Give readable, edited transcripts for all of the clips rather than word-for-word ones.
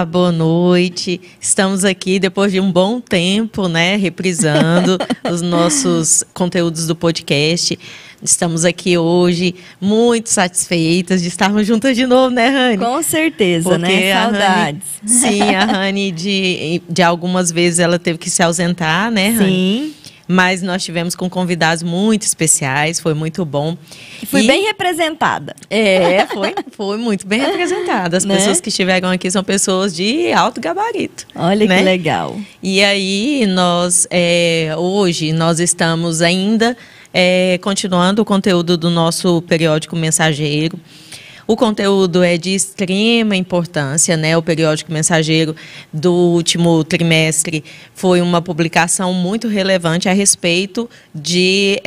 Olá, boa noite. Estamos aqui depois de um bom tempo, né, reprisando os nossos conteúdos do podcast. Estamos aqui hoje muito satisfeitas de estarmos juntas de novo, né, Rani? Com certeza, porque né? Saudades. Sim, a Rani, de algumas vezes ela teve que se ausentar, né, Rani? Sim. Mas nós tivemos com convidados muito especiais, foi muito bom. Fui bem representada. Foi muito bem representada. As pessoas que estiveram aqui são pessoas de alto gabarito. Olha, né? Que legal. E aí, hoje, nós estamos ainda continuando o conteúdo do nosso periódico Mensageiro. O conteúdo é de extrema importância, né? O periódico Mensageiro do último trimestre foi uma publicação muito relevante a respeito de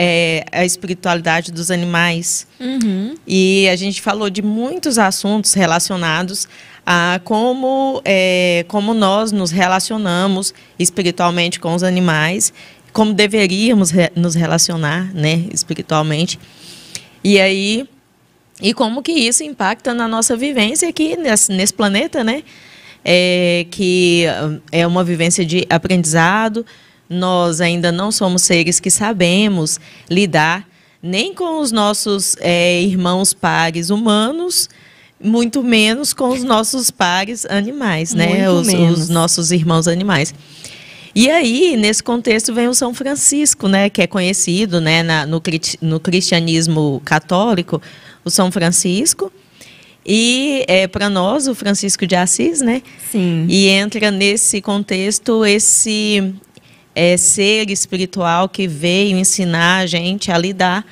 a espiritualidade dos animais. Uhum. E a gente falou de muitos assuntos relacionados a como nós nos relacionamos espiritualmente com os animais, como deveríamos nos relacionar, né, espiritualmente. E como que isso impacta na nossa vivência aqui nesse planeta, né? Que é uma vivência de aprendizado. Nós ainda não somos seres que sabemos lidar nem com os nossos irmãos pares humanos, muito menos com os nossos pares animais, né? Os nossos irmãos animais. E aí, nesse contexto, vem o São Francisco, né? Que é conhecido, né, no cristianismo católico, o São Francisco, e para nós o Francisco de Assis, né? Sim. E entra nesse contexto esse ser espiritual que veio ensinar a gente a lidar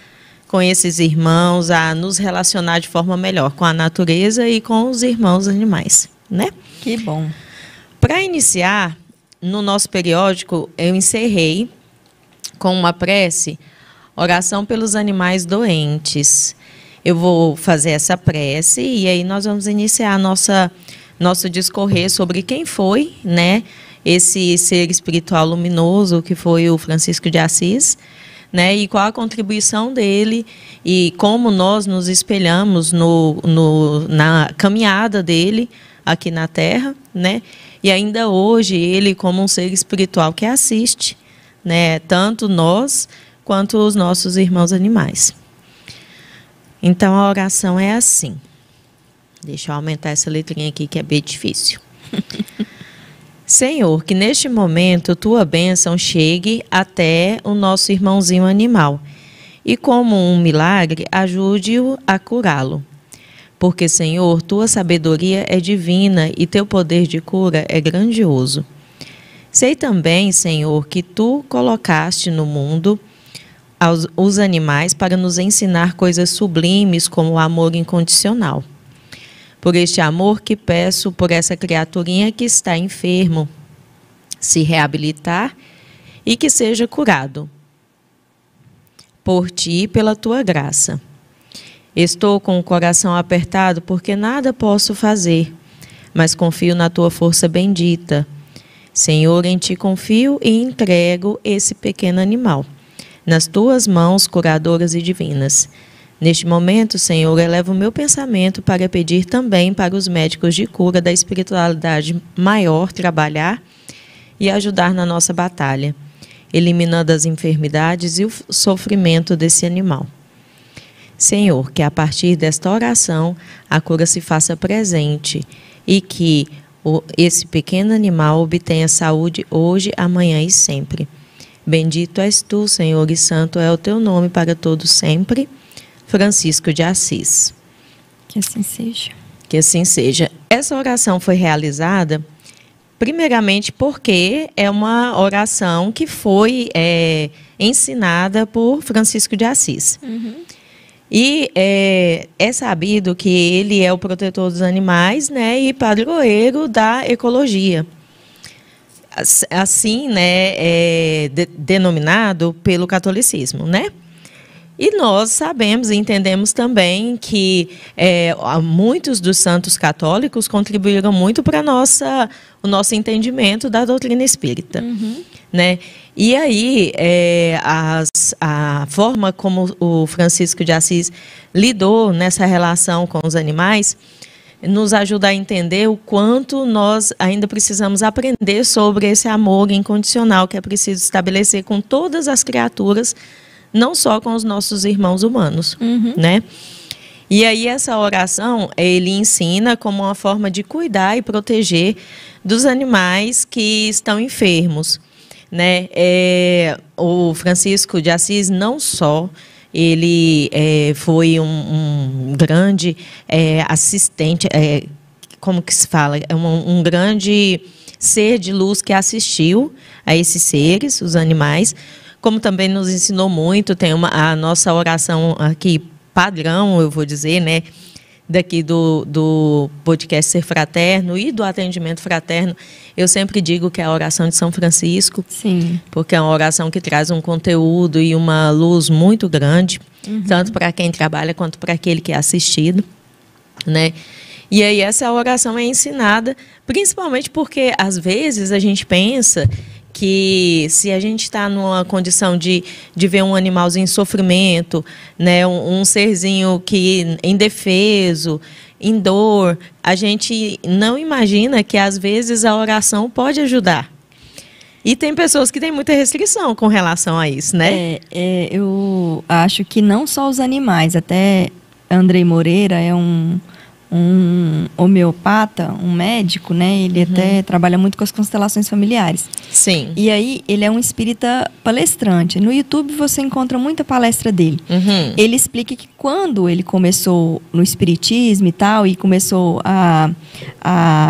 com esses irmãos, a nos relacionar de forma melhor com a natureza e com os irmãos animais, né? Que bom. Para iniciar, no nosso periódico, eu encerrei com uma prece, oração pelos animais doentes. Eu vou fazer essa prece e aí nós vamos iniciar nosso discorrer sobre quem foi, né, esse ser espiritual luminoso que foi o Francisco de Assis, né, e qual a contribuição dele e como nós nos espelhamos na caminhada dele aqui na Terra, né, e ainda hoje ele como um ser espiritual que assiste, né, tanto nós quanto os nossos irmãos animais. Então, a oração é assim. Deixa eu aumentar essa letrinha aqui, que é bem difícil. Senhor, que neste momento tua bênção chegue até o nosso irmãozinho animal e, como um milagre, ajude-o a curá-lo. Porque, Senhor, tua sabedoria é divina e teu poder de cura é grandioso. Sei também, Senhor, que tu colocaste no mundo os animais para nos ensinar coisas sublimes como o amor incondicional. Por este amor que peço por essa criaturinha que está enfermo, se reabilitar e que seja curado. Por ti e pela tua graça. Estou com o coração apertado porque nada posso fazer, mas confio na tua força bendita. Senhor, em ti confio e entrego esse pequeno animal nas tuas mãos curadoras e divinas. Neste momento, Senhor, elevo o meu pensamento para pedir também para os médicos de cura da espiritualidade maior trabalhar e ajudar na nossa batalha, eliminando as enfermidades e o sofrimento desse animal. Senhor, que a partir desta oração a cura se faça presente e que esse pequeno animal obtenha saúde hoje, amanhã e sempre. Bendito és tu, Senhor, e santo é o teu nome para todos sempre. Francisco de Assis. Que assim seja. Que assim seja. Essa oração foi realizada, primeiramente, porque é uma oração que foi ensinada por Francisco de Assis. Uhum. E é sabido que ele é o protetor dos animais, né, e padroeiro da ecologia. Assim, né, denominado pelo catolicismo, né? E nós sabemos e entendemos também que muitos dos santos católicos contribuíram muito para o nosso entendimento da doutrina espírita. Uhum. Né? E aí, a forma como o Francisco de Assis lidou nessa relação com os animais nos ajuda a entender o quanto nós ainda precisamos aprender sobre esse amor incondicional que é preciso estabelecer com todas as criaturas, não só com os nossos irmãos humanos, né? E aí essa oração, ele ensina como uma forma de cuidar e proteger dos animais que estão enfermos, né? O Francisco de Assis não só ele foi um grande assistente, como que se fala? Um grande ser de luz que assistiu a esses seres, os animais, como também nos ensinou muito. Tem a nossa oração aqui padrão, eu vou dizer, né? Daqui do podcast Ser Fraterno e do atendimento fraterno, eu sempre digo que é a oração de São Francisco. Sim. Porque é uma oração que traz um conteúdo e uma luz muito grande, tanto para quem trabalha quanto para aquele que é assistido, né? E aí essa oração é ensinada, principalmente porque às vezes a gente pensa que se a gente está numa condição de ver um animalzinho em sofrimento, né, um serzinho que indefeso, em dor, a gente não imagina que às vezes a oração pode ajudar. E tem pessoas que têm muita restrição com relação a isso, né? Eu acho que não só os animais, até Andrei Moreira é um homeopata, um médico, né? Ele até trabalha muito com as constelações familiares. Sim. E aí, ele é um espírita palestrante. No YouTube você encontra muita palestra dele. Ele explica que quando ele começou no espiritismo e tal, e começou a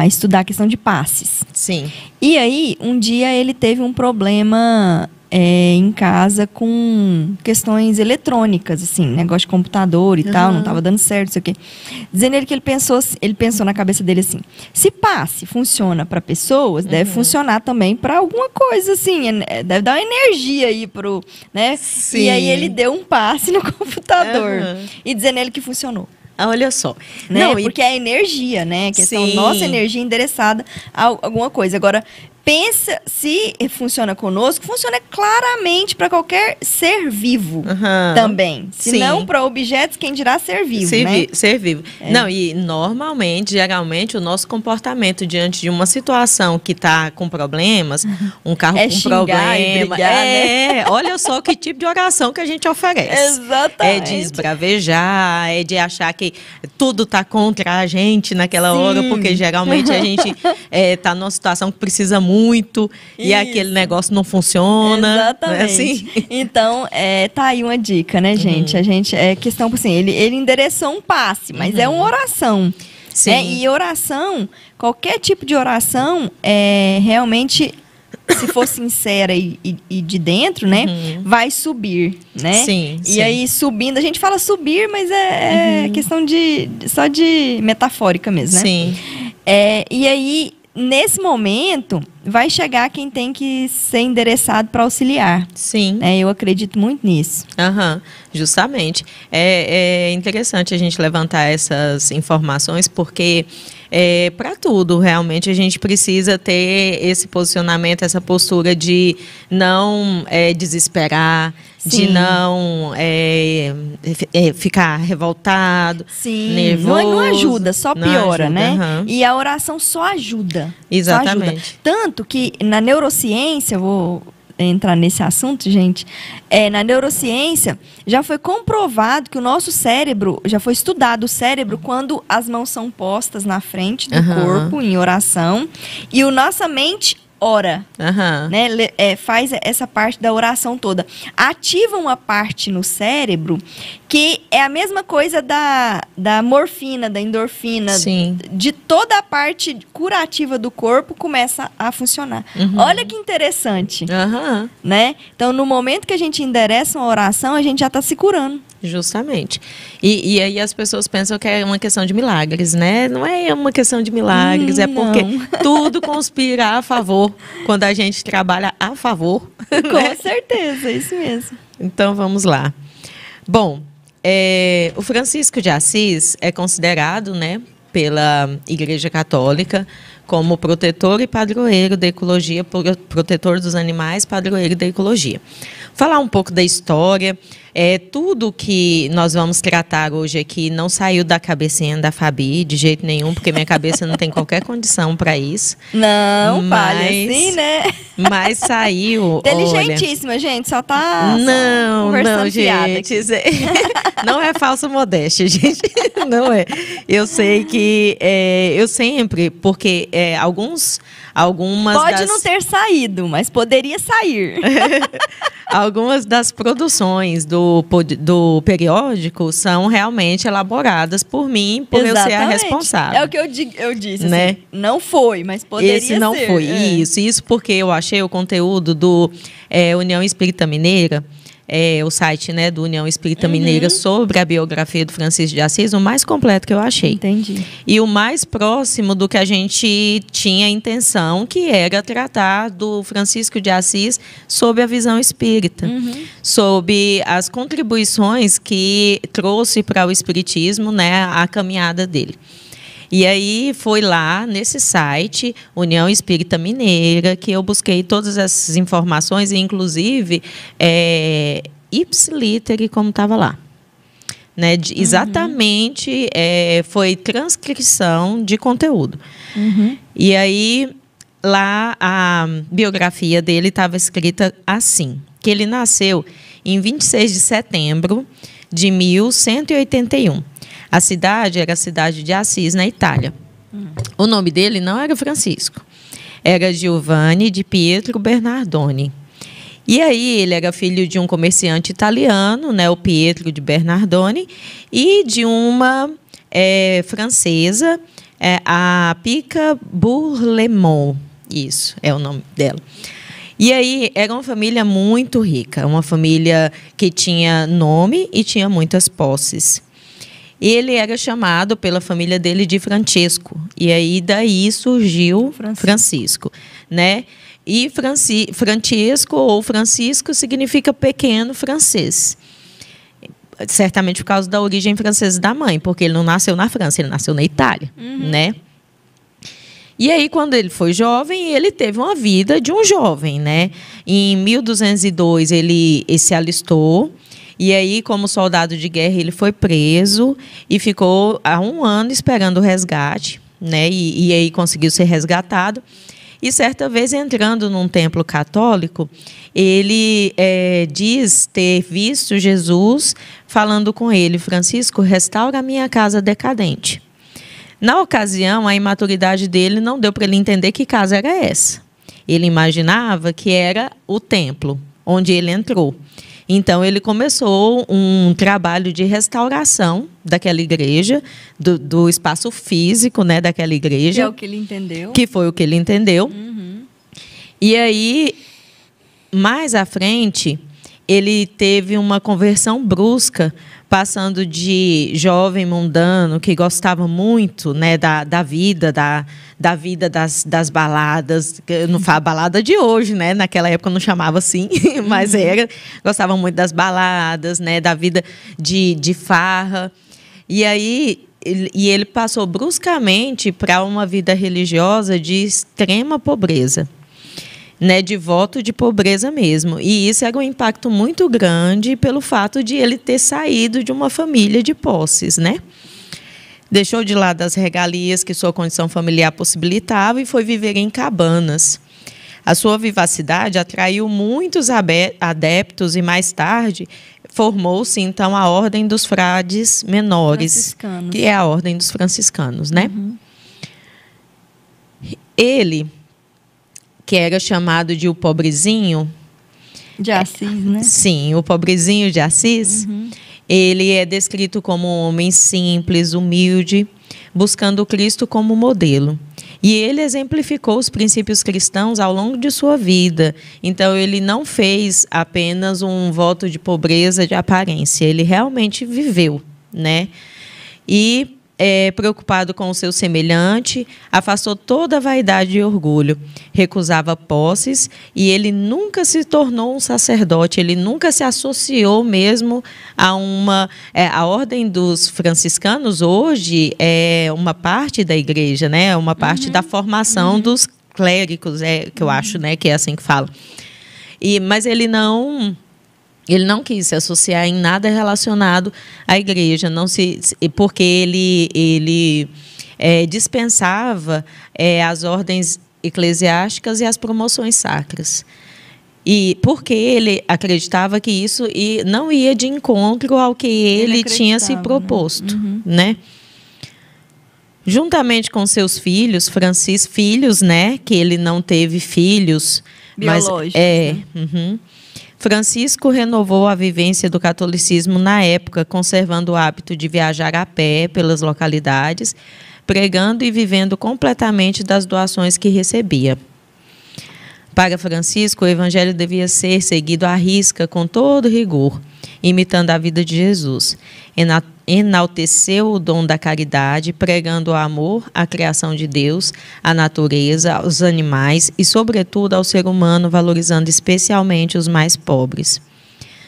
estudar a questão de passes. Sim. E aí, um dia ele teve um problema em casa com questões eletrônicas, assim, negócio de computador e tal, não estava dando certo, não sei o quê. Dizendo ele que ele pensou na cabeça dele assim, se passe funciona para pessoas, deve funcionar também para alguma coisa, assim, deve dar uma energia aí pro, né? Sim. E aí ele deu um passe no computador e dizendo ele que funcionou. Olha só. Né? Não, porque é a energia, né? A questão Sim. nossa energia endereçada a alguma coisa. Agora, pensa se funciona conosco, funciona claramente para qualquer ser vivo também. Se não para objetos, quem dirá ser vivo, né? Ser vivo. Não, e normalmente, geralmente, o nosso comportamento diante de uma situação que está com problemas, um carro com xingar e problema, brigar, né? olha só que tipo de oração que a gente oferece. Exatamente. É de esbravejar, é de achar que tudo está contra a gente naquela hora, porque geralmente a gente está numa situação que precisa muito e aquele negócio não funciona. Exatamente. Não é assim? Então, tá aí uma dica, né, gente? A gente, questão, assim, ele endereçou um passe, mas é uma oração. Sim. Né? E oração, qualquer tipo de oração, realmente, se for sincera e de dentro, né, vai subir, né? Sim, e aí, subindo, a gente fala subir, mas é questão só de metafórica mesmo, né? Sim. E aí, nesse momento, vai chegar quem tem que ser endereçado para auxiliar. Sim. Eu acredito muito nisso. Justamente. É interessante a gente levantar essas informações, porque para tudo, realmente, a gente precisa ter esse posicionamento, essa postura de não desesperar, de não ficar revoltado, nervoso. Não ajuda, só piora, ajuda, né? E a oração só ajuda. Exatamente. Só ajuda. Tanto que na neurociência, vou entrar nesse assunto, gente, na neurociência já foi comprovado que o nosso cérebro, já foi estudado o cérebro quando as mãos são postas na frente do corpo em oração e a nossa mente ora, né? Faz essa parte da oração toda. Ativa uma parte no cérebro que é a mesma coisa da morfina, da endorfina, de toda a parte curativa do corpo começa a funcionar. Olha que interessante, né? Então, no momento que a gente endereça uma oração, a gente já está se curando. Justamente. E aí as pessoas pensam que é uma questão de milagres, né? Não é uma questão de milagres, é porque tudo conspira a favor quando a gente trabalha a favor. Com certeza, isso mesmo. Então, vamos lá. Bom, o Francisco de Assis é considerado, né, pela Igreja Católica como protetor e padroeiro da ecologia, protetor dos animais, padroeiro da ecologia. Falar um pouco da história. Tudo que nós vamos tratar hoje aqui não saiu da cabecinha da Fabi, de jeito nenhum, porque minha cabeça não tem qualquer condição para isso. Não, fale assim, né? Mas saiu. Inteligentíssima, gente, só tá não, gente. Não é falsa modéstia, gente. Não é. Eu sei que eu sempre, porque algumas pode não ter saído, mas poderia sair. Algumas das produções do periódico são realmente elaboradas por mim, por eu ser a responsável. É o que eu disse, né? Assim, não foi, mas poderia ser. Esse não foi, isso porque eu achei o conteúdo do União Espírita Mineira, o site, né, do União Espírita Mineira sobre a biografia do Francisco de Assis, o mais completo que eu achei. Entendi. E o mais próximo do que a gente tinha intenção, que era tratar do Francisco de Assis sob a visão espírita, sob as contribuições que trouxe para o espiritismo, né, a caminhada dele. E aí foi lá nesse site, União Espírita Mineira, que eu busquei todas essas informações, inclusive ipsiliter, como estava lá. Né? Exatamente, foi transcrição de conteúdo. E aí, lá, a biografia dele estava escrita assim, que ele nasceu em 26 de setembro de 1181. A cidade era a cidade de Assis, na Itália. O nome dele não era Francisco. Era Giovanni di Pietro Bernardoni. E aí ele era filho de um comerciante italiano, né, o Pietro de Bernardoni, e de uma francesa, a Pica Bourlemont. Isso é o nome dela. E aí era uma família muito rica, uma família que tinha nome e tinha muitas posses. Ele era chamado pela família dele de Francesco. E aí daí surgiu Francisco, né? E Francesco ou Francisco significa pequeno francês. Certamente por causa da origem francesa da mãe, porque ele não nasceu na França, ele nasceu na Itália, né? E aí, quando ele foi jovem, ele teve uma vida de um jovem, né? Em 1202, ele se alistou. E aí, como soldado de guerra, ele foi preso e ficou há 1 ano esperando o resgate, né? E aí conseguiu ser resgatado. E certa vez, entrando num templo católico, ele diz ter visto Jesus falando com ele: Francisco, restaura a minha casa decadente. Na ocasião, a imaturidade dele não deu para ele entender que casa era essa. Ele imaginava que era o templo onde ele entrou. Então, ele começou um trabalho de restauração daquela igreja, do espaço físico, né, daquela igreja. Que é o que ele entendeu. Que foi o que ele entendeu. E aí, mais à frente, ele teve uma conversão brusca, passando de jovem mundano, que gostava muito, né, da vida das baladas. Eu não falo balada de hoje, né? Naquela época eu não chamava assim, mas gostava muito das baladas, né, da vida de farra. E aí ele passou bruscamente para uma vida religiosa de extrema pobreza. Né, de voto de pobreza mesmo. E isso era um impacto muito grande pelo fato de ele ter saído de uma família de posses, né? Deixou de lado as regalias que sua condição familiar possibilitava e foi viver em cabanas. A sua vivacidade atraiu muitos adeptos e, mais tarde, formou-se, então, a Ordem dos Frades Menores, que é a Ordem dos Franciscanos, né? Ele, que era chamado de o pobrezinho de Assis, né? Sim, o pobrezinho de Assis. Ele é descrito como um homem simples, humilde, buscando Cristo como modelo. E ele exemplificou os princípios cristãos ao longo de sua vida. Então, ele não fez apenas um voto de pobreza de aparência. Ele realmente viveu, né? E preocupado com o seu semelhante, afastou toda a vaidade e orgulho, recusava posses e ele nunca se tornou um sacerdote, ele nunca se associou mesmo a a Ordem dos Franciscanos hoje é uma parte da igreja, né? Uma parte da formação dos clérigos, que eu acho, né? Que é assim que fala. Mas ele não Ele não quis se associar em nada relacionado à igreja, porque ele dispensava as ordens eclesiásticas e as promoções sacras. E porque ele acreditava que isso não ia de encontro ao que ele tinha se proposto, né? Juntamente com seus filhos, que ele não teve filhos biológicos. Francisco renovou a vivência do catolicismo na época, conservando o hábito de viajar a pé pelas localidades, pregando e vivendo completamente das doações que recebia. Para Francisco, o evangelho devia ser seguido à risca com todo rigor, imitando a vida de Jesus. Enalteceu o dom da caridade, pregando o amor à criação de Deus, à natureza, aos animais e, sobretudo, ao ser humano, valorizando especialmente os mais pobres.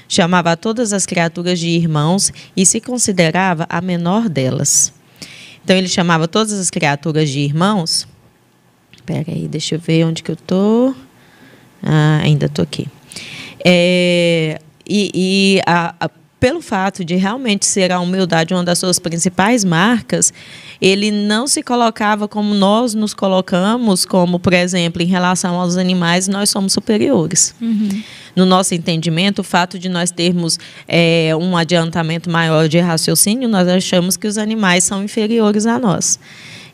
Chamava todas as criaturas de irmãos e se considerava a menor delas. Então, ele chamava todas as criaturas de irmãos. Espera aí, deixa eu ver onde que eu estou. Ainda estou aqui. Pelo fato de realmente ser a humildade uma das suas principais marcas, ele não se colocava como nós nos colocamos, como, por exemplo, em relação aos animais, nós somos superiores. No nosso entendimento, o fato de nós termos um adiantamento maior de raciocínio, nós achamos que os animais são inferiores a nós.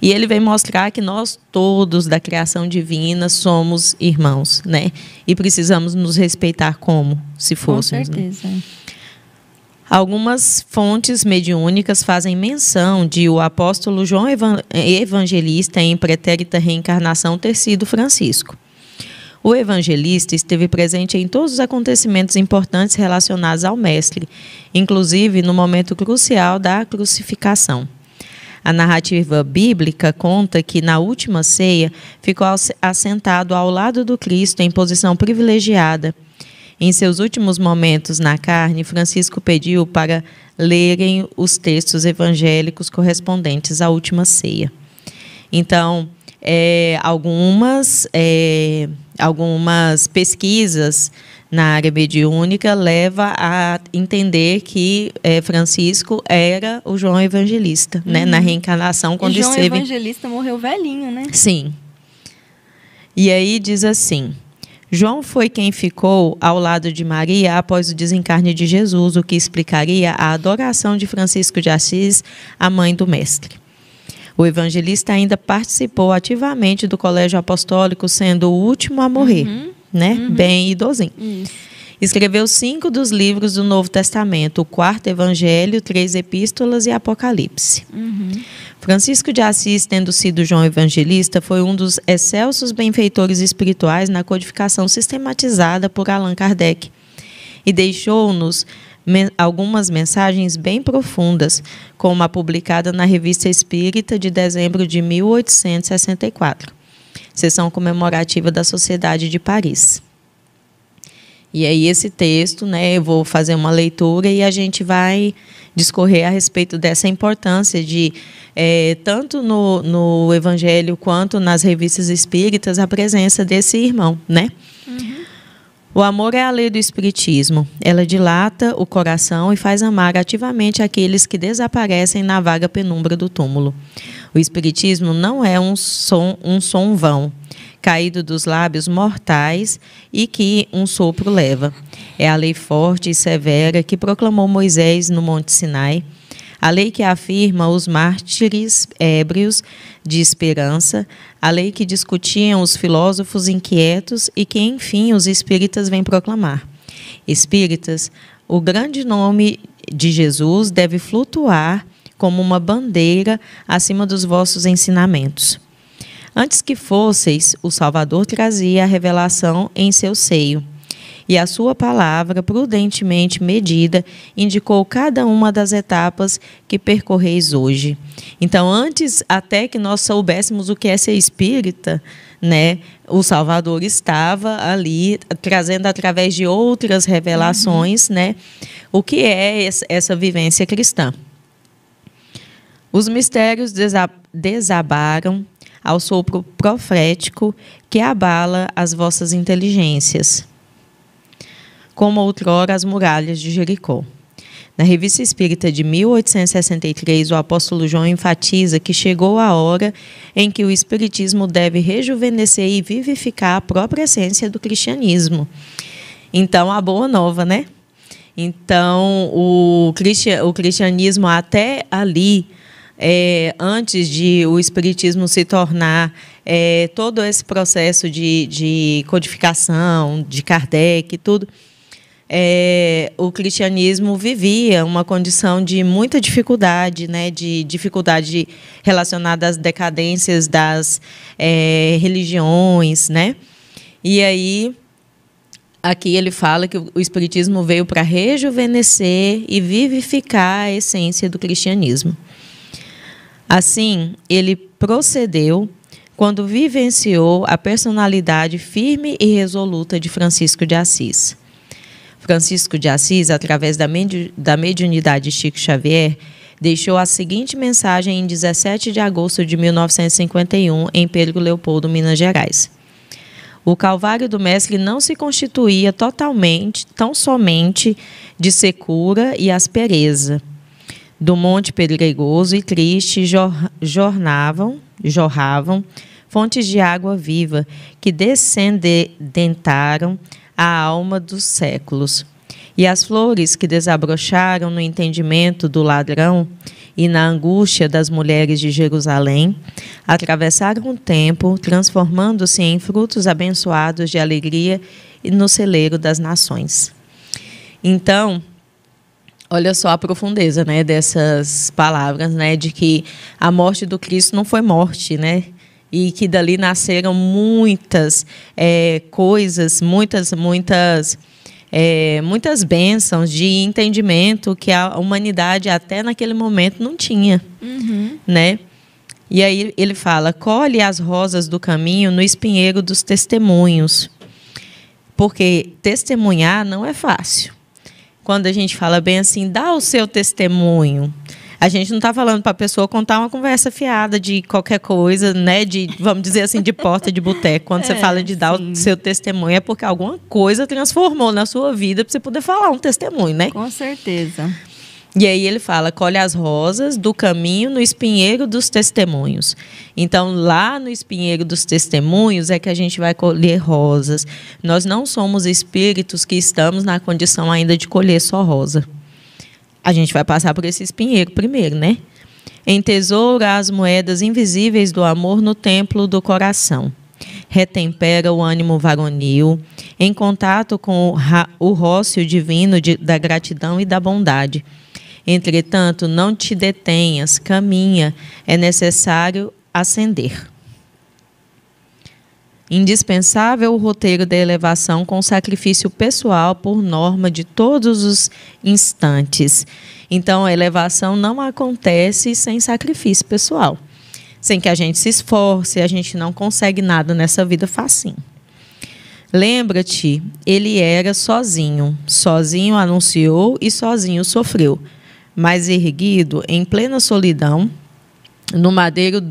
E ele vem mostrar que nós todos da criação divina somos irmãos, né? E precisamos nos respeitar como se fôssemos. Com certeza. Né? Algumas fontes mediúnicas fazem menção de o apóstolo João Evangelista, em pretérita reencarnação, ter sido Francisco. O evangelista esteve presente em todos os acontecimentos importantes relacionados ao Mestre, inclusive no momento crucial da crucificação. A narrativa bíblica conta que, na última ceia, ficou assentado ao lado do Cristo em posição privilegiada. Em seus últimos momentos na carne, Francisco pediu para lerem os textos evangélicos correspondentes à última ceia. Então, algumas pesquisas na área mediúnica levam a entender que Francisco era o João Evangelista, né? Na reencarnação, quando João Evangelista morreu velhinho, né? Sim. E aí diz assim: João foi quem ficou ao lado de Maria após o desencarne de Jesus, o que explicaria a adoração de Francisco de Assis, a mãe do Mestre. O evangelista ainda participou ativamente do colégio apostólico, sendo o último a morrer, né? Bem idosinho. Escreveu 5 dos livros do Novo Testamento, o 4º Evangelho, 3 Epístolas e Apocalipse. Francisco de Assis, tendo sido João Evangelista, foi um dos excelsos benfeitores espirituais na codificação sistematizada por Allan Kardec e deixou-nos algumas mensagens bem profundas, como a publicada na Revista Espírita de dezembro de 1864, sessão comemorativa da Sociedade de Paris. E aí esse texto, né, eu vou fazer uma leitura e a gente vai discorrer a respeito dessa importância de, tanto no Evangelho quanto nas revistas espíritas, a presença desse irmão, né? O amor é a lei do Espiritismo. Ela dilata o coração e faz amar ativamente aqueles que desaparecem na vaga penumbra do túmulo. O Espiritismo não é um som vão, caído dos lábios mortais e que um sopro leva. É a lei forte e severa que proclamou Moisés no Monte Sinai, a lei que afirma os mártires ébrios de esperança, a lei que discutiam os filósofos inquietos e que, enfim, os espíritas vêm proclamar. Espíritas, o grande nome de Jesus deve flutuar como uma bandeira acima dos vossos ensinamentos. Antes que fosseis, o Salvador trazia a revelação em seu seio, e a sua palavra, prudentemente medida, indicou cada uma das etapas que percorreis hoje. Então, antes até que nós soubéssemos o que é ser espírita, né, o Salvador estava ali, trazendo através de outras revelações, né, o que é essa vivência cristã. Os mistérios desabaram ao sopro profético que abala as vossas inteligências. como outrora as muralhas de Jericó. Na Revista Espírita de 1863, o apóstolo João enfatiza que chegou a hora em que o Espiritismo deve rejuvenescer e vivificar a própria essência do cristianismo. Então, a boa nova, né? Então, o cristianismo até ali, antes de o Espiritismo se tornar todo esse processo de codificação, de Kardec e tudo, o cristianismo vivia uma condição de muita dificuldade, né, de dificuldade relacionada às decadências das religiões, né? E aí, aqui ele fala que o Espiritismo veio para rejuvenescer e vivificar a essência do cristianismo. Assim, ele procedeu quando vivenciou a personalidade firme e resoluta de Francisco de Assis. Francisco de Assis, através da mediunidade de Chico Xavier, deixou a seguinte mensagem em 17 de agosto de 1951, em Pedro Leopoldo, Minas Gerais. O Calvário do Mestre não se constituía totalmente, tão somente de secura e aspereza. Do monte pedregoso e triste jorravam fontes de água viva que descendentaram a alma dos séculos. E as flores que desabrocharam no entendimento do ladrão e na angústia das mulheres de Jerusalém, atravessaram o tempo, transformando-se em frutos abençoados de alegria no celeiro das nações. Então, olha só a profundeza, né, dessas palavras, né, de que a morte do Cristo não foi morte, né? E que dali nasceram muitas coisas, muitas bênçãos de entendimento que a humanidade até naquele momento não tinha, né? E aí ele fala: colhe as rosas do caminho no espinheiro dos testemunhos, porque testemunhar não é fácil. Quando a gente fala bem assim, dá o seu testemunho. A gente não está falando para a pessoa contar uma conversa fiada de qualquer coisa, né? De, vamos dizer assim, de porta de boteco. Quando você fala de dar o seu testemunho, é porque alguma coisa transformou na sua vida para você poder falar um testemunho, né? Com certeza. E aí ele fala: colhe as rosas do caminho no espinheiro dos testemunhos. Então, lá no espinheiro dos testemunhos é que a gente vai colher rosas. Nós não somos espíritos que estamos na condição ainda de colher só rosa. A gente vai passar por esse espinheiro primeiro, né? Entesoura as moedas invisíveis do amor no templo do coração. Retempera o ânimo varonil, em contato com o rócio divino da gratidão e da bondade. Entretanto, não te detenhas, caminha, é necessário ascender. Indispensável o roteiro da elevação com sacrifício pessoal por norma de todos os instantes. Então, a elevação não acontece sem sacrifício pessoal. Sem que a gente se esforce, a gente não consegue nada nessa vida facinho. Lembra-te, ele era sozinho. Sozinho anunciou e sozinho sofreu. Mas erguido, em plena solidão, no madeiro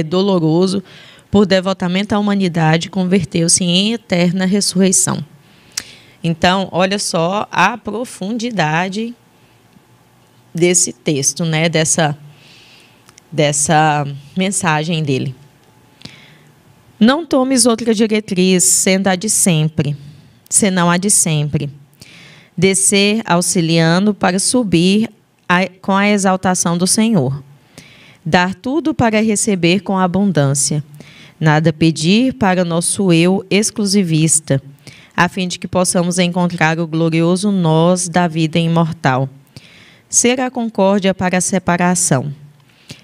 doloroso, por devotamento à humanidade, converteu-se em eterna ressurreição. Então, olha só a profundidade desse texto, né? Dessa mensagem dele. Não tomes outra diretriz, sendo a de sempre, senão a de sempre. Descer auxiliando para subir com a exaltação do Senhor. Dar tudo para receber com abundância. Nada pedir para nosso eu exclusivista, a fim de que possamos encontrar o glorioso nós da vida imortal. Ser a concórdia para a separação.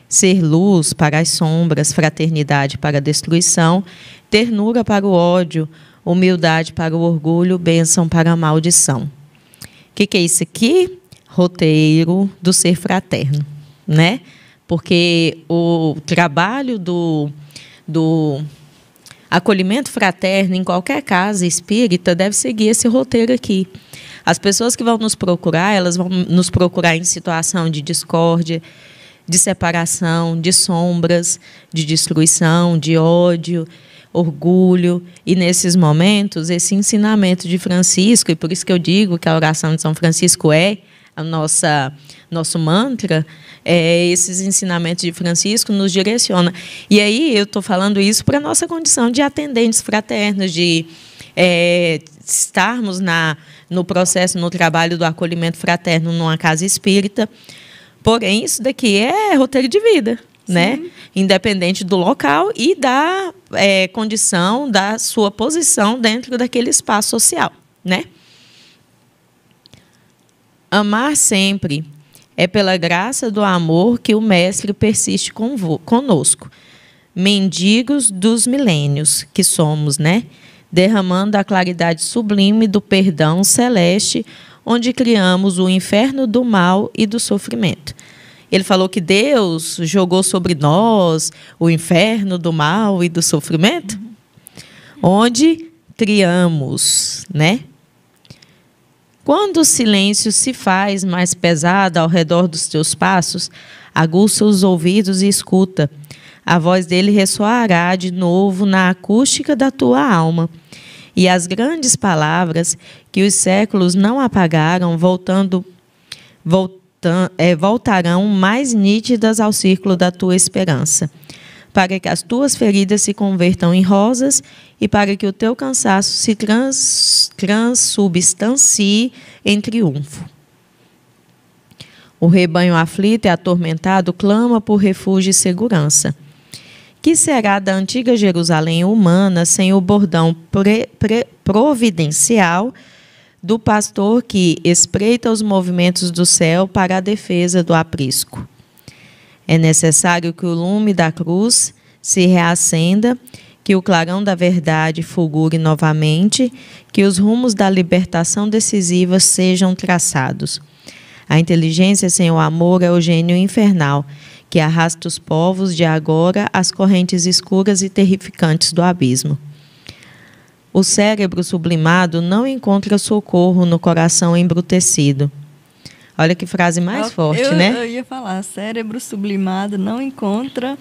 Ser luz para as sombras, fraternidade para a destruição, ternura para o ódio, humildade para o orgulho, bênção para a maldição. O que é isso aqui? Roteiro do ser fraterno, né? Porque o trabalho do acolhimento fraterno em qualquer casa espírita deve seguir esse roteiro aqui. As pessoas que vão nos procurar, elas vão nos procurar em situação de discórdia, de separação, de sombras, de destruição, de ódio, orgulho. E nesses momentos, esse ensinamento de Francisco, e por isso que eu digo que a oração de São Francisco é a nosso mantra, esses ensinamentos de Francisco nos direciona. E aí eu estou falando isso para a nossa condição de atendentes fraternos, de estarmos no processo, no trabalho do acolhimento fraterno numa casa espírita. Porém, isso daqui é roteiro de vida, né? Independente do local e da condição, da sua posição dentro daquele espaço social, né? Amar sempre é pela graça do amor que o Mestre persiste conosco, mendigos dos milênios que somos, né? Derramando a claridade sublime do perdão celeste, onde criamos o inferno do mal e do sofrimento. Ele falou que Deus jogou sobre nós o inferno do mal e do sofrimento, onde criamos, né? Quando o silêncio se faz mais pesado ao redor dos teus passos, aguça os ouvidos e escuta. A voz dele ressoará de novo na acústica da tua alma. E as grandes palavras que os séculos não apagaram voltarão mais nítidas ao círculo da tua esperança, para que as tuas feridas se convertam em rosas e para que o teu cansaço se transubstancie em triunfo. O rebanho aflito e atormentado clama por refúgio e segurança. Que será da antiga Jerusalém humana sem o bordão providencial do pastor que espreita os movimentos do céu para a defesa do aprisco? É necessário que o lume da cruz se reacenda, que o clarão da verdade fulgure novamente, que os rumos da libertação decisiva sejam traçados. A inteligência sem o amor é o gênio infernal, que arrasta os povos de agora às correntes escuras e terrificantes do abismo. O cérebro sublimado não encontra socorro no coração embrutecido. Olha que frase mais forte, né? Eu ia falar, cérebro sublimado não encontra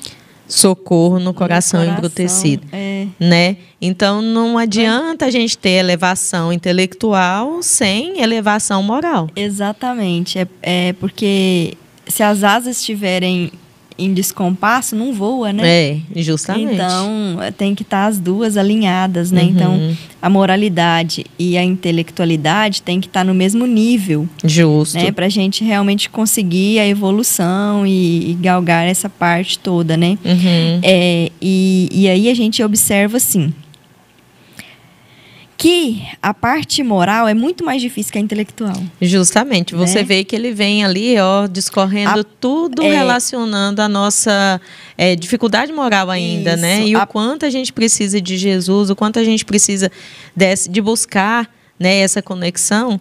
socorro no coração embrutecido, né? Então não adianta a gente ter elevação intelectual sem elevação moral. Exatamente, porque se as asas estiverem em descompasso, não voa, né? Justamente. Então, tem que estar as duas alinhadas, né? Então, a moralidade e a intelectualidade tem que estar no mesmo nível. Justo. Né? Para a gente realmente conseguir a evolução e galgar essa parte toda, né? E aí a gente observa, assim, que a parte moral é muito mais difícil que a intelectual. Justamente. Você vê que ele vem ali, discorrendo tudo relacionando a nossa dificuldade moral ainda, né? E o quanto a gente precisa de Jesus, o quanto a gente precisa de buscar, né, essa conexão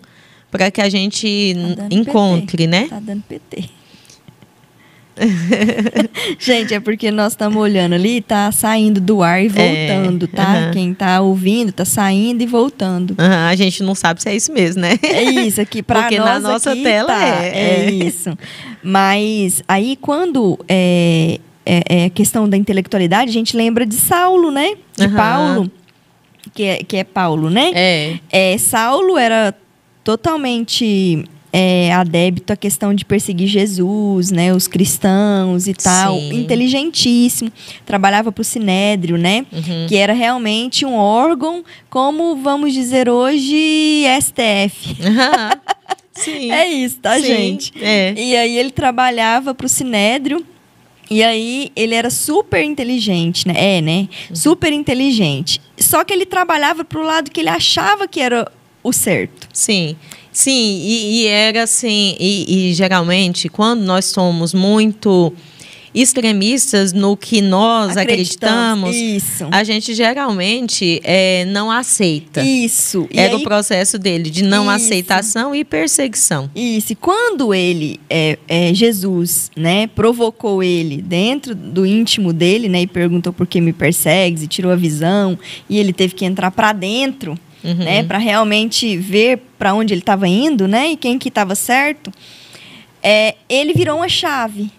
para que a gente encontre, né? Tá dando PT. Gente, é porque nós estamos olhando ali, tá saindo do ar e voltando, tá? Quem tá ouvindo tá saindo e voltando. A gente não sabe se é isso mesmo, né? É isso aqui, pra porque nós na nossa aqui tela tá. É isso. Mas aí quando é a questão da intelectualidade, a gente lembra de Saulo, né? De Paulo, que é Paulo, né? Saulo era totalmente adébito à questão de perseguir Jesus, né, os cristãos e tal. Sim. Inteligentíssimo, trabalhava para o Sinédrio, né, que era realmente um órgão, como vamos dizer hoje, STF. Sim. É isso, tá, Sim. gente? E aí ele trabalhava para o Sinédrio. E aí, ele era super inteligente, né? Super inteligente. Só que ele trabalhava pro lado que ele achava que era o certo. Sim. Sim, e era assim, e geralmente, quando nós somos muito extremistas no que nós acreditamos, a gente geralmente não aceita. Isso. Era o processo dele, de não aceitação e perseguição. Isso. E quando ele, Jesus, né, provocou ele dentro do íntimo dele, né, e perguntou por que me persegues, e tirou a visão, e ele teve que entrar para dentro, né, para realmente ver para onde ele estava indo, né, e quem que estava certo. ele virou uma chave,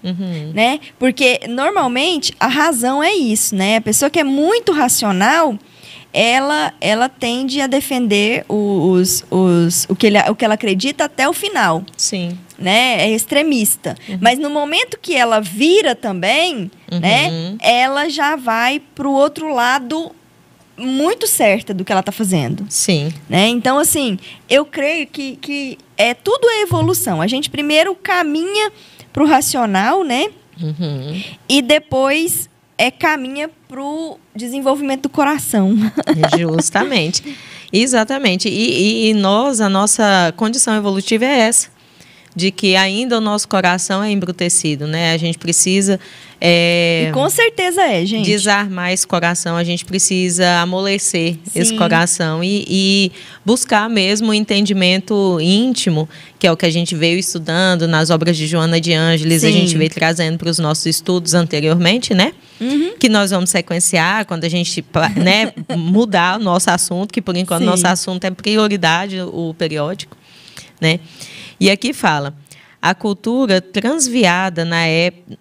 né? Porque, normalmente, a razão é isso, né? A pessoa que é muito racional, ela tende a defender o que ela acredita até o final. Sim. Né? É extremista. Mas no momento que ela vira também, né? Ela já vai para o outro lado muito certa do que ela está fazendo. Sim. Né? Então, assim, eu creio que tudo é evolução. A gente primeiro caminha para o racional, né? E depois caminha para o desenvolvimento do coração. Justamente. Exatamente. E nós, a nossa condição evolutiva é essa, de que ainda o nosso coração é embrutecido, né? A gente precisa... E com certeza gente. Desarmar esse coração, a gente precisa amolecer esse coração e buscar mesmo o entendimento íntimo, que é o que a gente veio estudando nas obras de Joana de Ângeles, a gente veio trazendo para os nossos estudos anteriormente, né? Que nós vamos sequenciar quando a gente, né, mudar o nosso assunto, que por enquanto nosso assunto é prioridade, o periódico, né? E aqui fala: a cultura transviada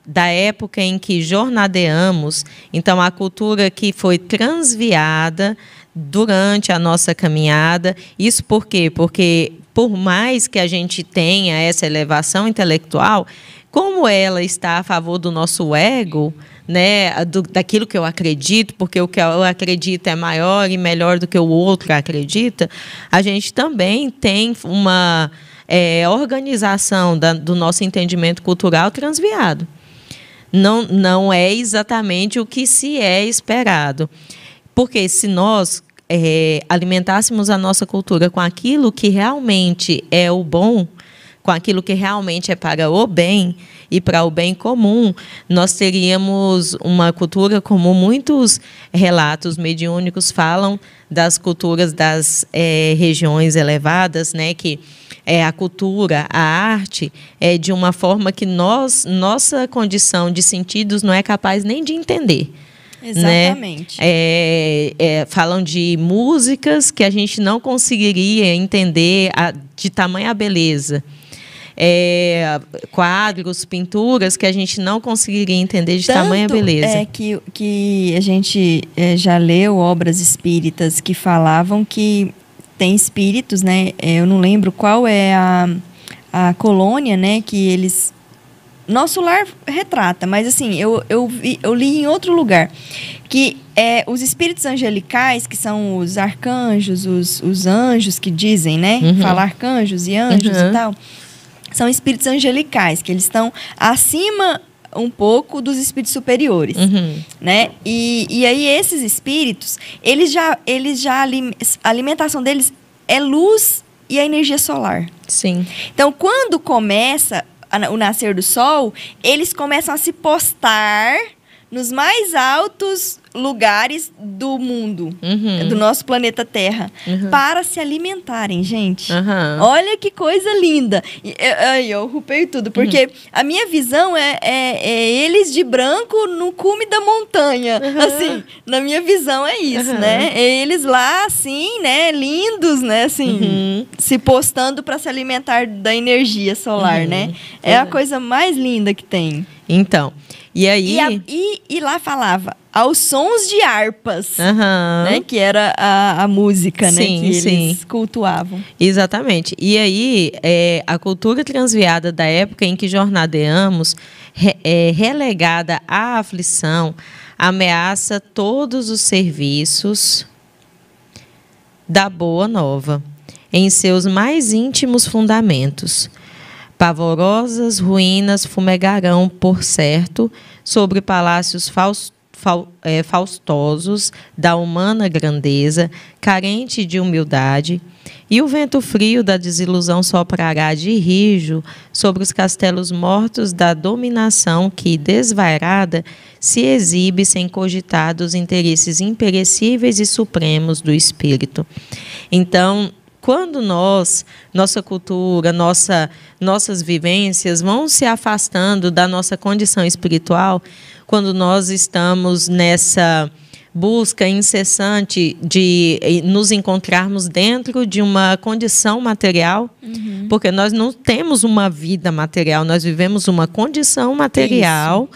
da época em que jornadeamos, então a cultura que foi transviada durante a nossa caminhada. Isso por quê? Porque por mais que a gente tenha essa elevação intelectual, como ela está a favor do nosso ego, né, daquilo que eu acredito, porque o que eu acredito é maior e melhor do que o outro acredita, a gente também tem uma... organização do nosso entendimento cultural transviado. Não é exatamente o que se é esperado. Porque se nós alimentássemos a nossa cultura com aquilo que realmente é o bom, com aquilo que realmente é para o bem e para o bem comum, nós teríamos uma cultura como muitos relatos mediúnicos falam das culturas das regiões elevadas, né, que a cultura, a arte, é de uma forma que nossa condição de sentidos não é capaz nem de entender. Exatamente. Né? Falam de músicas que a gente não conseguiria entender de tamanha beleza. Quadros, pinturas que a gente não conseguiria entender de tamanha beleza. Que a gente já leu obras espíritas que falavam que tem espíritos, né? Eu não lembro qual é a colônia, né? Que eles... Nosso lar retrata, mas assim, eu li em outro lugar que os espíritos angelicais, que são os arcanjos, os anjos que dizem, né? Fala arcanjos e anjos e tal, são espíritos angelicais, que eles estão acima um pouco dos espíritos superiores, né? E aí esses espíritos, a alimentação deles é luz e a energia solar. Sim. Então, quando começa o nascer do sol, eles começam a se postar nos mais altos lugares do mundo, do nosso planeta Terra, para se alimentarem, gente. Olha que coisa linda. Eu rupei tudo, porque a minha visão é eles de branco no cume da montanha. Assim, na minha visão é isso, né? Eles lá, assim, né? Lindos, né? Assim, se postando para se alimentar da energia solar, né? É a coisa mais linda que tem. Então, e aí... E lá falava aos sons de harpas, né? Que era a música, né? Que eles cultuavam. Exatamente. E aí, a cultura transviada da época em que jornadeamos, relegada à aflição, ameaça todos os serviços da Boa Nova, em seus mais íntimos fundamentos. Pavorosas ruínas fumegarão, por certo, sobre palácios faustosos da humana grandeza, carente de humildade, e o vento frio da desilusão soprará de rijo sobre os castelos mortos da dominação que, desvairada, se exibe sem cogitar dos interesses imperecíveis e supremos do espírito. Então, quando nossa cultura, nossas vivências vão se afastando da nossa condição espiritual, quando nós estamos nessa busca incessante de nos encontrarmos dentro de uma condição material, porque nós não temos uma vida material, nós vivemos uma condição material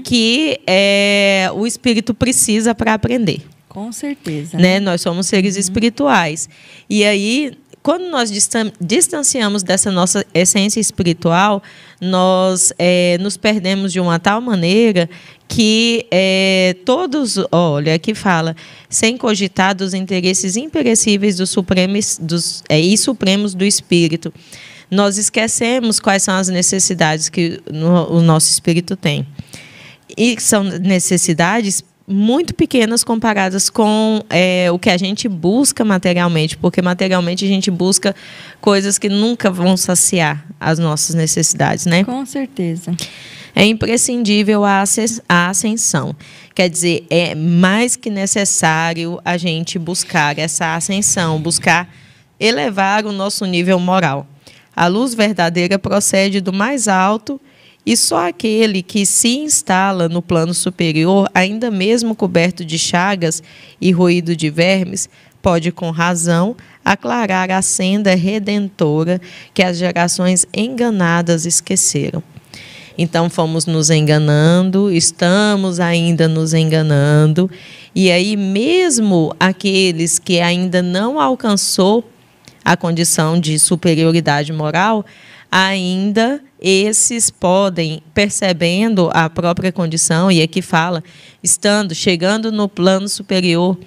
que o espírito precisa para aprender. Com certeza. Né? Nós somos seres espirituais. E aí, quando nós distanciamos dessa nossa essência espiritual, nós nos perdemos de uma tal maneira que todos, olha, aqui fala, sem cogitar dos interesses imperecíveis e supremos do espírito. Nós esquecemos quais são as necessidades que o nosso espírito tem. E são necessidades muito pequenas comparadas com o que a gente busca materialmente, porque materialmente a gente busca coisas que nunca vão saciar as nossas necessidades, né? Com certeza. É imprescindível a ascensão. Quer dizer, é mais que necessário a gente buscar essa ascensão, buscar elevar o nosso nível moral. A luz verdadeira procede do mais alto e só aquele que se instala no plano superior, ainda mesmo coberto de chagas e roído de vermes, pode, com razão, aclarar a senda redentora que as gerações enganadas esqueceram. Então, fomos nos enganando, estamos ainda nos enganando, e aí mesmo aqueles que ainda não alcançou a condição de superioridade moral, ainda esses podem, percebendo a própria condição, e aqui fala, chegando no plano superior,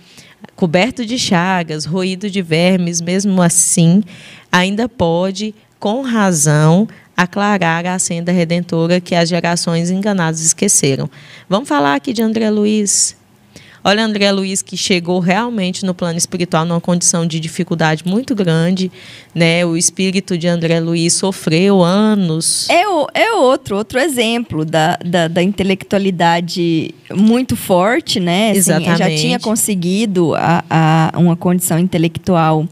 coberto de chagas, roído de vermes, mesmo assim, ainda pode, com razão, aclarar a senda redentora que as gerações enganadas esqueceram. Vamos falar aqui de André Luiz. Olha, André Luiz, que chegou realmente no plano espiritual numa condição de dificuldade muito grande, né? O espírito de André Luiz sofreu anos. É outro exemplo da intelectualidade muito forte, né? Assim, exatamente. Já tinha conseguido uma condição intelectual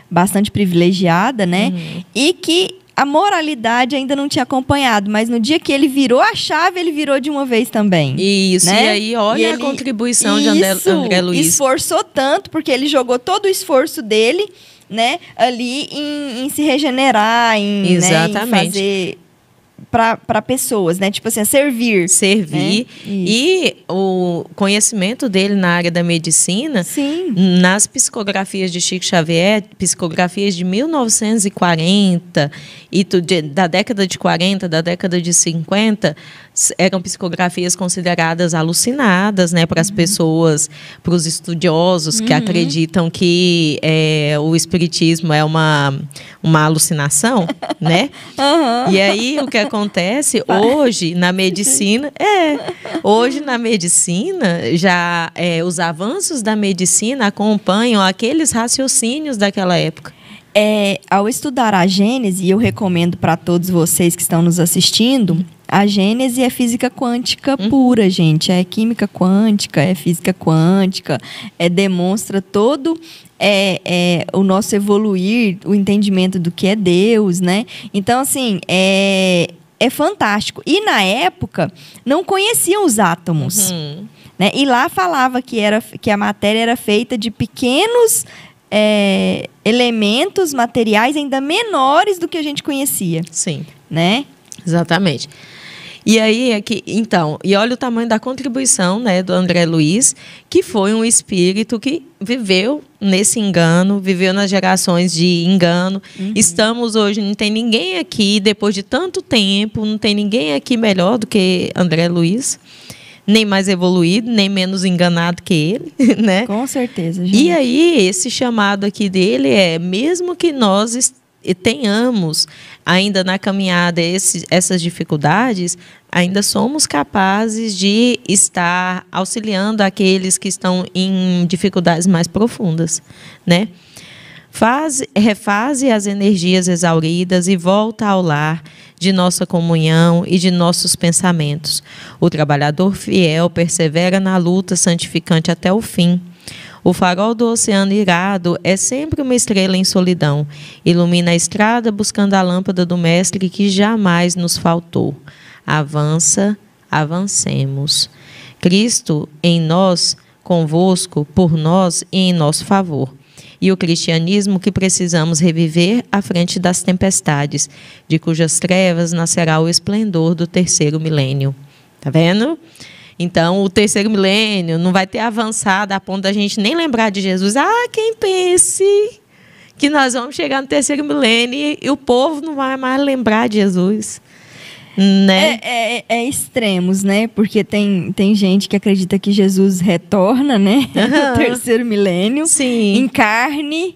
bastante privilegiada, né? E que a moralidade ainda não tinha acompanhado, mas no dia que ele virou a chave, ele virou de uma vez também. Isso, né? E aí olha a contribuição de André Luiz. Esforçou tanto, porque ele jogou todo o esforço dele, né, ali em se regenerar, em fazer para pessoas, né? Tipo assim, servir. Né? E o conhecimento dele na área da medicina, sim, nas psicografias de Chico Xavier, psicografias de 1940 e da década de 40, da década de 50, eram psicografias consideradas alucinadas, né, para as pessoas, para os estudiosos que acreditam que o espiritismo é uma alucinação, né? E aí o que acontece hoje na medicina já os avanços da medicina acompanham aqueles raciocínios daquela época. Ao estudar a Gênese, e eu recomendo para todos vocês que estão nos assistindo, a Gênese é física quântica pura, gente. É química quântica, é física quântica, demonstra todo o nosso evoluir, o entendimento do que é Deus, né? Então, assim, é fantástico. E, na época, não conheciam os átomos. Né? E lá falava que a matéria era feita de pequenos elementos materiais ainda menores do que a gente conhecia. Sim. Né? Exatamente. E aí, e olha o tamanho da contribuição, né, do André Luiz, que foi um espírito que viveu nesse engano, viveu nas gerações de engano. Estamos hoje, não tem ninguém aqui, depois de tanto tempo, não tem ninguém aqui melhor do que André Luiz, nem mais evoluído, nem menos enganado que ele, né? Com certeza, gente. E aí, esse chamado aqui dele mesmo que nós tenhamos ainda na caminhada essas dificuldades, ainda somos capazes de estar auxiliando aqueles que estão em dificuldades mais profundas, né? Refaze as energias exauridas e volta ao lar de nossa comunhão e de nossos pensamentos. O trabalhador fiel persevera na luta santificante até o fim. O farol do oceano irado é sempre uma estrela em solidão. Ilumina a estrada buscando a lâmpada do mestre que jamais nos faltou. Avança, avancemos. Cristo em nós convosco, por nós e em nosso favor. E o cristianismo que precisamos reviver à frente das tempestades, de cujas trevas nascerá o esplendor do terceiro milênio. Tá vendo? Então, o terceiro milênio não vai ter avançado a ponto da gente nem lembrar de Jesus. Quem pense que nós vamos chegar no terceiro milênio e o povo não vai mais lembrar de Jesus. Né? É extremos, né? Porque tem gente que acredita que Jesus retorna, né? No terceiro milênio. Sim. Em carne.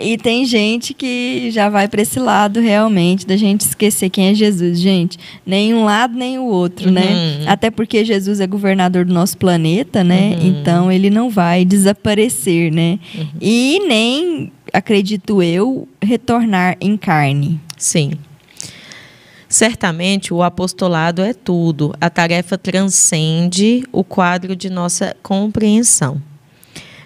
E tem gente que já vai para esse lado realmente, da gente esquecer quem é Jesus. Gente, nem um lado nem o outro, né? Até porque Jesus é governador do nosso planeta, né? Então, ele não vai desaparecer, né? E nem, acredito eu, retornar em carne. Sim. Certamente o apostolado é tudo. A tarefa transcende o quadro de nossa compreensão.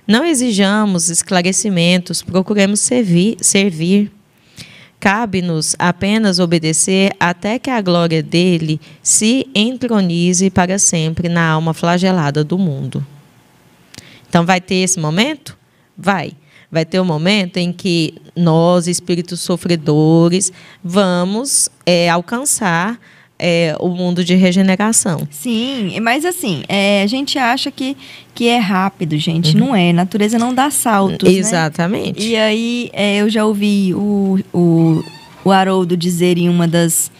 Não exijamos esclarecimentos, procuremos servir. Cabe-nos apenas obedecer até que a glória dele se entronize para sempre na alma flagelada do mundo. Então vai ter esse momento? Vai ter um momento em que nós, espíritos sofredores, vamos alcançar o mundo de regeneração. Sim, mas assim, a gente acha que é rápido, gente. Não é. A natureza não dá saltos, exatamente. Né? E aí, eu já ouvi o Haroldo dizer em uma das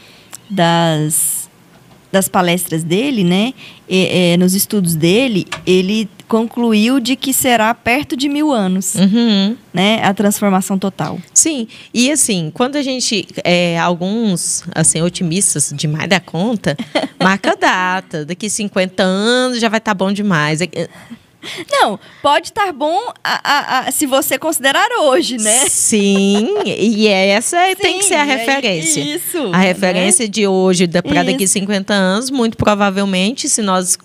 palestras dele, né? Nos estudos dele, ele concluiu de que será perto de 1000 anos, né? A transformação total. Sim, e assim, quando a gente, alguns, assim, otimistas demais da conta, marca a data, daqui 50 anos já vai estar bom demais. Não, pode estar bom se você considerar hoje, né? Sim, e essa tem que ser a referência. Isso. A referência, né? De hoje para daqui 50 anos, muito provavelmente, se nós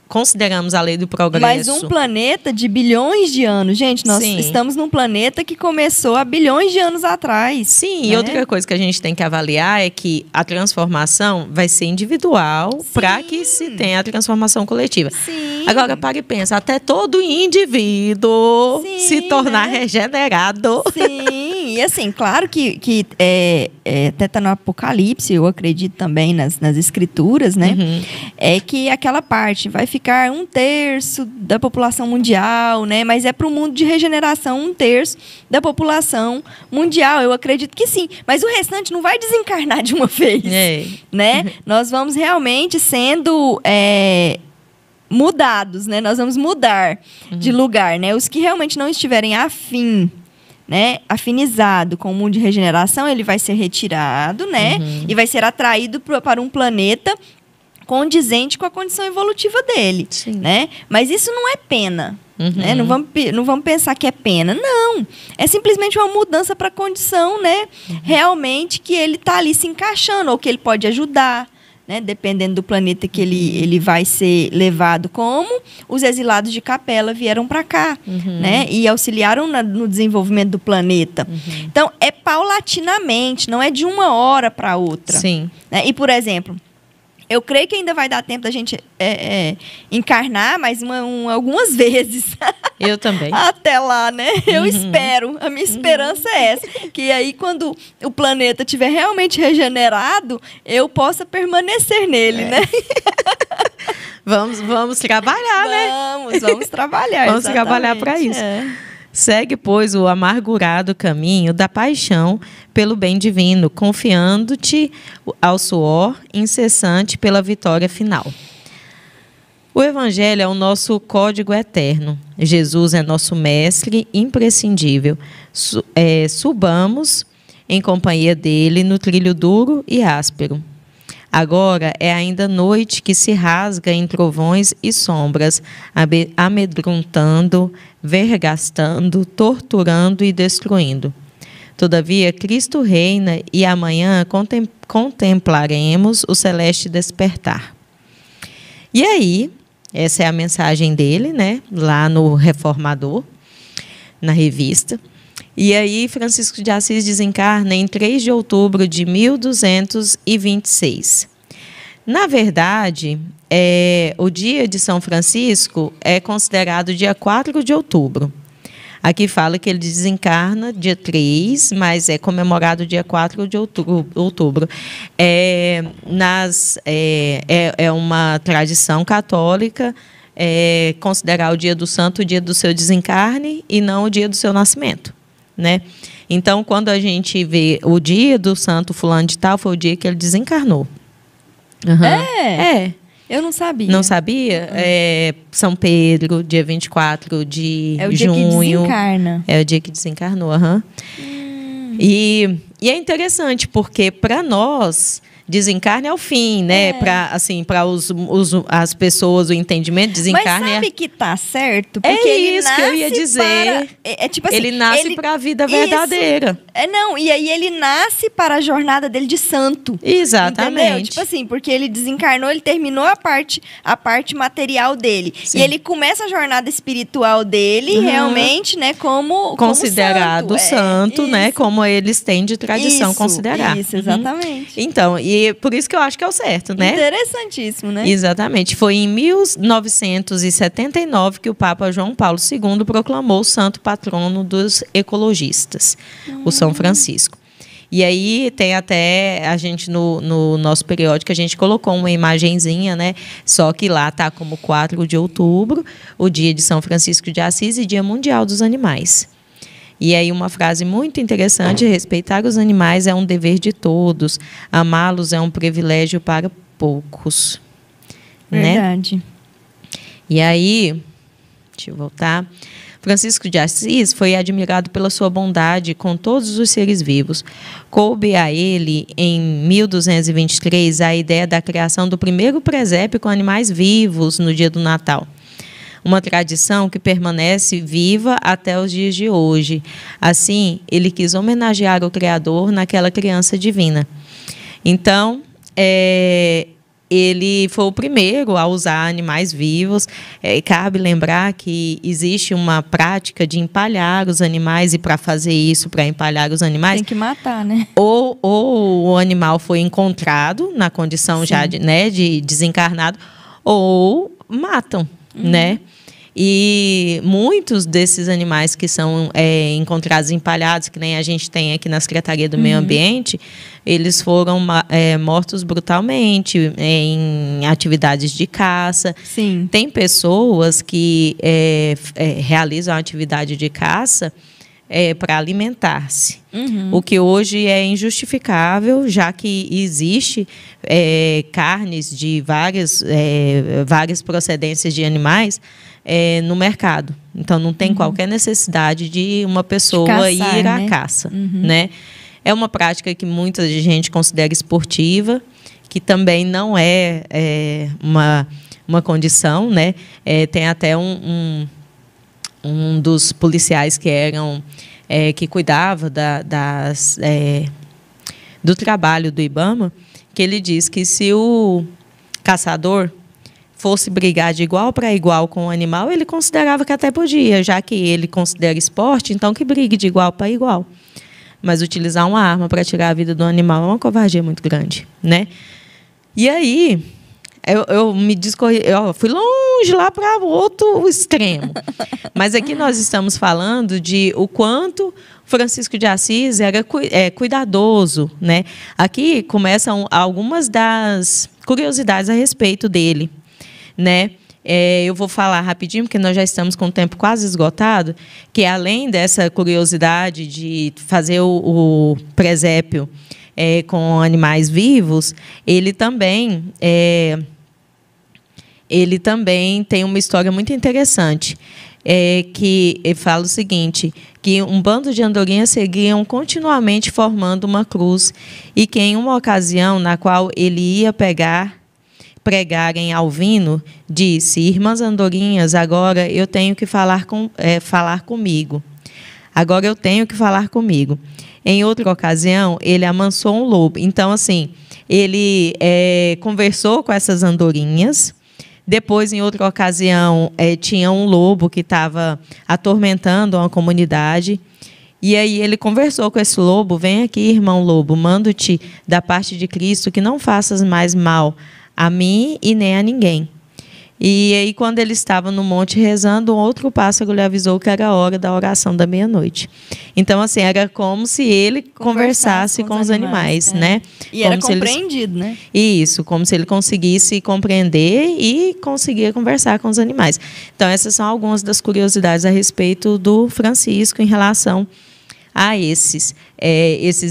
consideramos a lei do progresso. Mas um planeta de bilhões de anos. Gente, nós estamos num planeta que começou há bilhões de anos atrás. Sim, né? E outra coisa que a gente tem que avaliar é que a transformação vai ser individual para que se tenha a transformação coletiva. Sim. Agora, para e pensa, até todo indivíduo se tornar regenerado. Sim, e assim, claro que até está no Apocalipse, eu acredito também nas escrituras, né? É que aquela parte vai ficar 1/3 da população mundial, né? Mas é para o mundo de regeneração 1/3 da população mundial. Eu acredito que sim. Mas o restante não vai desencarnar de uma vez, né? Nós vamos realmente sendo mudados, né? Nós vamos mudar de lugar, né? Os que realmente não estiverem afim, né, afinizado com o mundo de regeneração, ele vai ser retirado, né? E vai ser atraído para um planeta condizente com a condição evolutiva dele, né? Mas isso não é pena, né? Não vamos pensar que é pena, não. É simplesmente uma mudança para a condição, né? Realmente que ele está ali se encaixando, ou que ele pode ajudar, né? Dependendo do planeta que ele vai ser levado, como os exilados de Capela vieram para cá, né? E auxiliaram no desenvolvimento do planeta. Então, é paulatinamente, não é de uma hora para outra. Sim. Né? E, por exemplo, eu creio que ainda vai dar tempo da gente encarnar mais algumas vezes. Eu também. Até lá, né? Eu espero. A minha esperança é essa. Que aí, quando o planeta estiver realmente regenerado, eu possa permanecer nele, né? Vamos trabalhar, né? Vamos trabalhar. Vamos trabalhar para isso. Segue, pois, o amargurado caminho da paixão pelo bem divino, confiando-te ao suor incessante pela vitória final. O Evangelho é o nosso código eterno. Jesus é nosso mestre imprescindível. Subamos em companhia dele no trilho duro e áspero. Agora é ainda noite que se rasga em trovões e sombras, amedrontando, vergastando, torturando e destruindo. Todavia, Cristo reina e amanhã contemplaremos o celeste despertar. E aí, essa é a mensagem dele, né? Lá no Reformador, na revista. E aí, Francisco de Assis desencarna em 3 de outubro de 1226. Na verdade, o dia de São Francisco é considerado dia 4 de outubro. Aqui fala que ele desencarna dia 3, mas é comemorado dia 4 de outubro. É uma tradição católica considerar o dia do santo o dia do seu desencarne e não o dia do seu nascimento, né? Então, quando a gente vê o dia do santo fulano de tal, foi o dia que ele desencarnou. É? Eu não sabia. Não sabia? São Pedro, dia 24 de junho. É o dia que desencarna. É o dia que desencarnou, E é interessante, porque para nós, desencarne é o fim, né? Para as pessoas, o entendimento, desencarne. Mas sabe que tá certo? Porque ele nasce que eu ia dizer. Tipo assim, ele nasce para a vida verdadeira. E aí ele nasce para a jornada dele de santo. Exatamente. Entendeu? Tipo assim, porque ele desencarnou, ele terminou a parte material dele. Sim. E ele começa a jornada espiritual dele, realmente, né? Como considerado santo, né? Como eles têm de tradição considerar. Isso, exatamente. Então, e por isso que eu acho que é o certo, né? Interessantíssimo, né? Exatamente. Foi em 1979 que o Papa João Paulo II proclamou o santo patrono dos ecologistas, o São Francisco. E aí tem até a gente no nosso periódico, a gente colocou uma imagenzinha, né? Só que lá tá como 4 de outubro, o dia de São Francisco de Assis e Dia Mundial dos Animais. E aí uma frase muito interessante: respeitar os animais é um dever de todos, amá-los é um privilégio para poucos. Verdade. Né? E aí, deixa eu voltar. Francisco de Assis foi admirado pela sua bondade com todos os seres vivos. Coube a ele, em 1223, a ideia da criação do primeiro presépio com animais vivos no dia do Natal. Uma tradição que permanece viva até os dias de hoje. Assim, ele quis homenagear o Criador naquela criança divina. Então, ele foi o primeiro a usar animais vivos. Cabe lembrar que existe uma prática de empalhar os animais, e para fazer isso, para empalhar os animais... Tem que matar, né? Ou o animal foi encontrado na condição já de desencarnado, ou matam, né? E muitos desses animais que são encontrados empalhados, que nem a gente tem aqui na Secretaria do Meio Ambiente, eles foram mortos brutalmente em atividades de caça. Sim. Tem pessoas que realizam a atividade de caça para alimentar-se. O que hoje é injustificável, já que existe carnes de várias procedências de animais no mercado. Então, não tem qualquer necessidade de uma pessoa ir à caça. Né? É uma prática que muita gente considera esportiva, que também não é uma condição. Né? Tem até um dos policiais que cuidava do trabalho do IBAMA, que ele diz que se o caçador fosse brigar de igual para igual com o animal, ele considerava que até podia, já que ele considera esporte, então que brigue de igual para igual. Mas utilizar uma arma para tirar a vida do animal é uma covardia muito grande, né? E aí, eu fui longe lá para o outro extremo. Mas aqui nós estamos falando de o quanto Francisco de Assis era cuidadoso, né? Aqui começam algumas das curiosidades a respeito dele, né? Eu vou falar rapidinho, porque nós já estamos com o tempo quase esgotado, que além dessa curiosidade de fazer o presépio com animais vivos, ele também tem uma história muito interessante, que ele fala o seguinte, que um bando de andorinhas seguiam continuamente formando uma cruz, e que em uma ocasião na qual ele ia pregar em Alvino, disse: irmãs andorinhas, agora eu tenho que falar comigo. Agora eu tenho que falar comigo. Em outra ocasião, ele amansou um lobo. Então, assim, ele conversou com essas andorinhas. Depois, em outra ocasião, tinha um lobo que estava atormentando uma comunidade. E aí ele conversou com esse lobo: vem aqui, irmão lobo, mando-te da parte de Cristo que não faças mais mal a mim e nem a ninguém. E aí, quando ele estava no monte rezando, um outro pássaro lhe avisou que era a hora da oração da meia-noite. Então, assim, era como se ele conversasse com os animais, né? E como era compreendido, né? Isso, como se ele conseguisse compreender e conseguia conversar com os animais. Então, essas são algumas das curiosidades a respeito do Francisco em relação a esses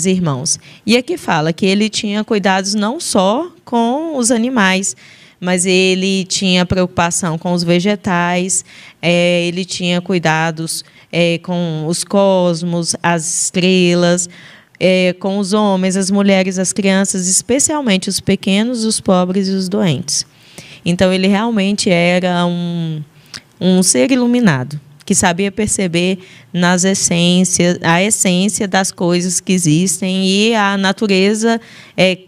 irmãos. E aqui fala que ele tinha cuidados não só com os animais, mas ele tinha preocupação com os vegetais, ele tinha cuidados com os cosmos, as estrelas, com os homens, as mulheres, as crianças, especialmente os pequenos, os pobres e os doentes. Então, ele realmente era um ser iluminado, que sabia perceber a essência das coisas que existem e a natureza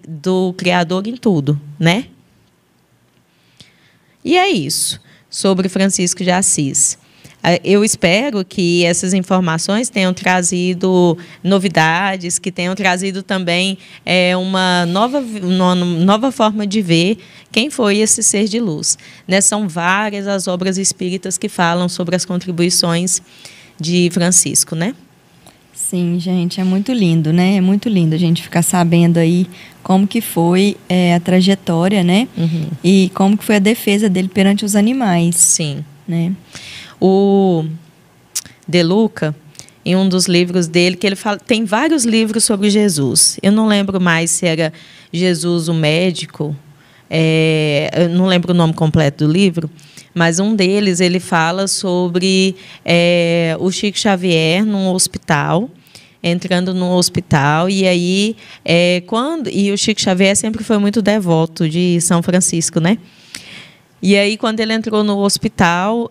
do Criador em tudo, né? E é isso, sobre Francisco de Assis. Eu espero que essas informações tenham trazido novidades, que tenham trazido também uma nova forma de ver quem foi esse ser de luz. Né? São várias as obras espíritas que falam sobre as contribuições de Francisco, né? Sim, gente, é muito lindo, né? É muito lindo a gente ficar sabendo aí como que foi a trajetória, né? Uhum. E como que foi a defesa dele perante os animais. Sim. Né? O De Luca, em um dos livros dele, que ele fala, tem vários livros sobre Jesus. Eu não lembro mais se era Jesus o Médico, eu não lembro o nome completo do livro, mas um deles ele fala sobre o Chico Xavier num hospital, entrando no hospital, e aí e o Chico Xavier sempre foi muito devoto de São Francisco, né? E aí, quando ele entrou no hospital,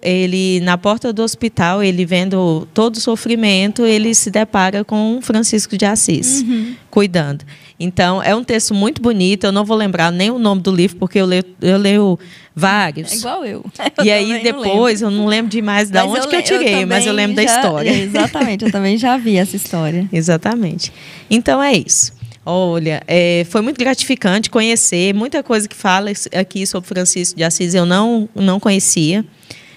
na porta do hospital, ele vendo todo o sofrimento, ele se depara com Francisco de Assis, cuidando. Então, é um texto muito bonito, eu não vou lembrar nem o nome do livro, porque eu leio vários. É igual eu. E aí, depois, eu não lembro demais de onde que eu tirei, mas eu lembro da história. Exatamente, eu também já vi essa história. Exatamente. Então, é isso. Olha, foi muito gratificante conhecer muita coisa que fala aqui sobre Francisco de Assis, eu não conhecia,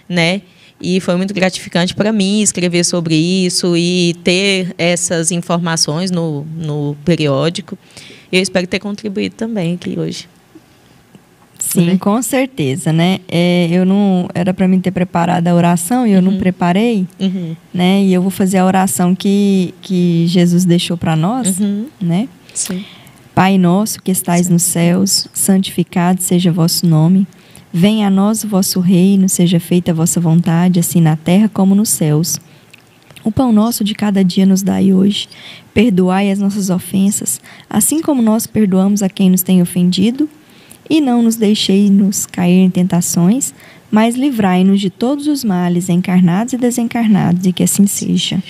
né? E foi muito gratificante para mim escrever sobre isso e ter essas informações no periódico. Eu espero ter contribuído também aqui hoje. Sim, com certeza, né? Eu não era para mim ter preparado a oração e eu não preparei, né? E eu vou fazer a oração que Jesus deixou para nós, né? Sim. Pai nosso que estais nos céus, santificado seja vosso nome. Venha a nós o vosso reino, seja feita a vossa vontade, assim na terra como nos céus. O pão nosso de cada dia nos dai hoje. Perdoai as nossas ofensas, assim como nós perdoamos a quem nos tem ofendido. E não nos deixeis cair em tentações, mas livrai-nos de todos os males, encarnados e desencarnados, e que assim seja.